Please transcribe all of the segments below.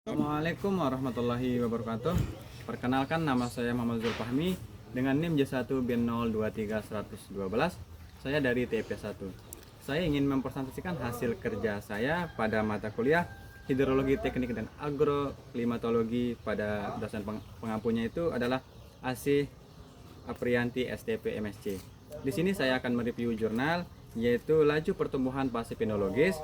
Assalamualaikum warahmatullahi wabarakatuh. Perkenalkan, nama saya Muhammad Zulfahmi dengan NIM J1B023112. Saya dari TP1. Saya ingin mempresentasikan hasil kerja saya pada mata kuliah Hidrologi Teknik dan Agroklimatologi pada dosen pengampunya itu adalah Asih Aprianti STP MSc. Di sini saya akan mereview jurnal yaitu laju pertumbuhan pasipinologis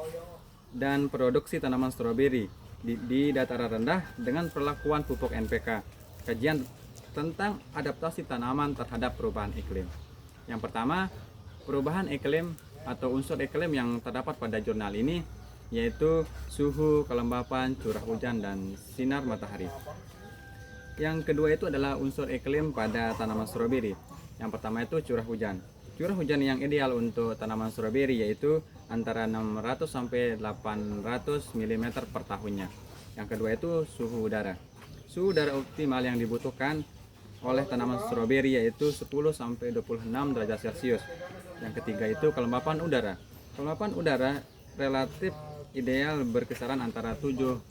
dan produksi tanaman stroberi di dataran rendah dengan perlakuan pupuk NPK. Kajian tentang adaptasi tanaman terhadap perubahan iklim. Yang pertama, perubahan iklim atau unsur iklim yang terdapat pada jurnal ini yaitu suhu, kelembapan, curah hujan, dan sinar matahari. Yang kedua itu adalah unsur iklim pada tanaman stroberi. Yang pertama itu curah hujan. Curah hujan yang ideal untuk tanaman stroberi yaitu antara 600 sampai 800 mm per tahunnya. Yang kedua itu suhu udara. Suhu udara optimal yang dibutuhkan oleh tanaman stroberi yaitu 10 sampai 26 derajat Celcius. Yang ketiga itu kelembapan udara. Kelembapan udara relatif ideal berkisaran antara 70%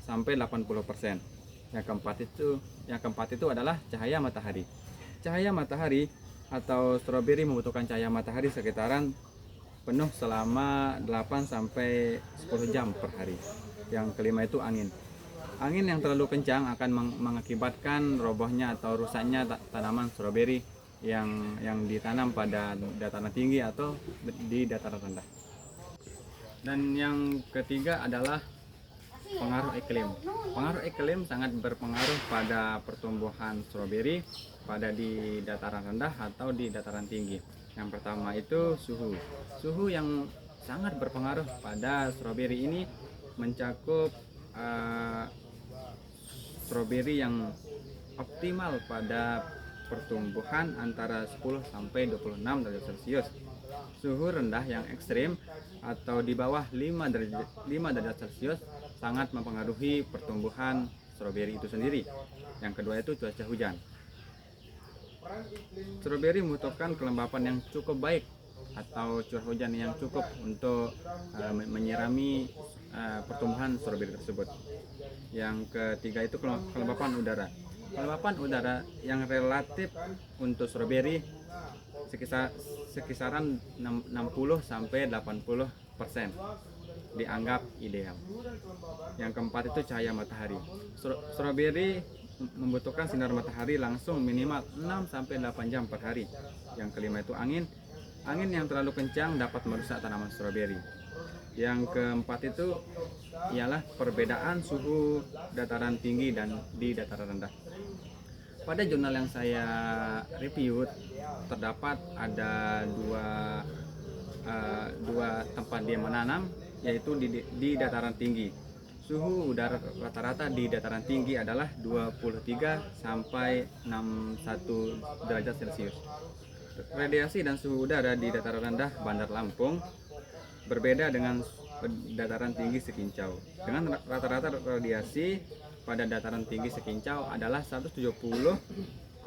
sampai 80%. Yang keempat itu adalah cahaya matahari. Cahaya matahari atau stroberi membutuhkan cahaya matahari sekitaran penuh selama 8 sampai 10 jam per hari. Yang kelima itu angin. Angin yang terlalu kencang akan mengakibatkan robohnya atau rusaknya tanaman stroberi yang ditanam pada dataran tinggi atau di dataran rendah. Dan yang ketiga adalah pengaruh iklim. Pengaruh iklim sangat berpengaruh pada pertumbuhan stroberi pada di dataran rendah atau di dataran tinggi. Yang pertama itu suhu. Suhu yang sangat berpengaruh pada stroberi ini mencakup stroberi yang optimal pada pertumbuhan antara 10 sampai 26 derajat Celcius. Suhu rendah yang ekstrim atau di bawah 5 derajat Celcius sangat mempengaruhi pertumbuhan stroberi itu sendiri. Yang kedua itu cuaca hujan. Stroberi membutuhkan kelembapan yang cukup baik atau curah hujan yang cukup untuk menyirami pertumbuhan stroberi tersebut. Yang ketiga itu kelembapan udara. Kelembapan udara yang relatif untuk stroberi sekisaran 60 sampai 80% dianggap ideal. Yang keempat itu cahaya matahari. Stroberi membutuhkan sinar matahari langsung minimal 6 sampai 8 jam per hari. Yang kelima itu angin. Angin yang terlalu kencang dapat merusak tanaman stroberi. Yang keempat itu ialah perbedaan suhu dataran tinggi dan di dataran rendah. Pada jurnal yang saya review terdapat ada dua tempat dia menanam yaitu di dataran tinggi. Suhu udara rata-rata di dataran tinggi adalah 23 sampai 61 derajat Celcius. Radiasi dan suhu udara di dataran rendah Bandar Lampung berbeda dengan dataran tinggi Sekincau. Dengan rata-rata radiasi pada dataran tinggi Sekincau adalah 170,30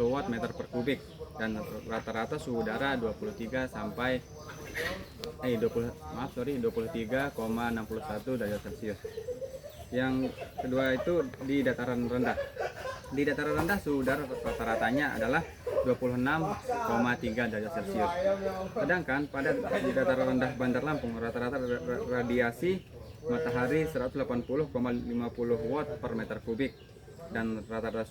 watt meter per kubik dan rata-rata suhu udara 23 sampai 23,61 derajat Celcius. Yang kedua itu di dataran rendah. Di dataran rendah suhu udara rata-ratanya adalah 26,3 derajat Celcius. Sedangkan pada di dataran rendah Bandar Lampung rata-rata radiasi matahari 180,50 watt per meter kubik dan rata-rata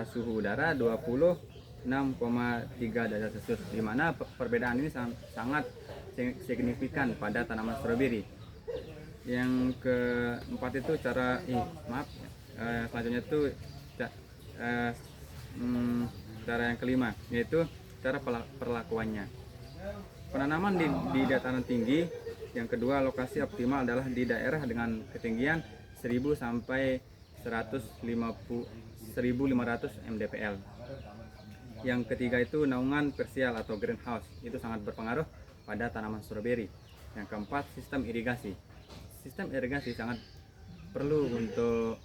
suhu udara 26,3 derajat Celcius, di mana perbedaan ini sangat signifikan pada tanaman stroberi. Yang keempat itu selanjutnya itu cara yang kelima yaitu cara perlakuannya. Penanaman di dataran tinggi. Yang kedua, lokasi optimal adalah di daerah dengan ketinggian 1000 sampai 1500 mdpl. Yang ketiga itu naungan parsial atau greenhouse, itu sangat berpengaruh pada tanaman stroberi. Yang keempat, sistem irigasi. Sistem irigasi sangat perlu untuk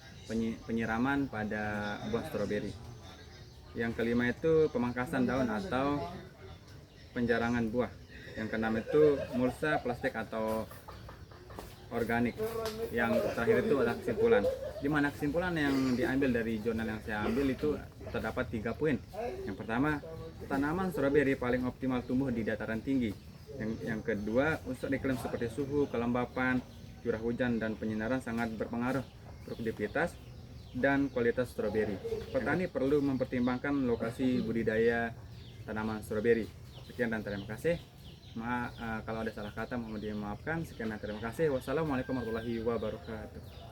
penyiraman pada buah stroberi. Yang kelima itu pemangkasan daun atau penjarangan buah. Yang keenam itu mulsa plastik atau organik. Yang terakhir itu adalah kesimpulan. Di mana kesimpulan yang diambil dari jurnal yang saya ambil itu terdapat 3 poin. Yang pertama, tanaman stroberi paling optimal tumbuh di dataran tinggi. Yang kedua, unsur iklim seperti suhu, kelembapan, curah hujan, dan penyinaran sangat berpengaruh produktivitas dan kualitas stroberi. Petani perlu mempertimbangkan lokasi budidaya tanaman stroberi. Sekian dan terima kasih. Kalau ada salah kata mohon dimaafkan. Sekian dan terima kasih. Wassalamualaikum warahmatullahi wabarakatuh.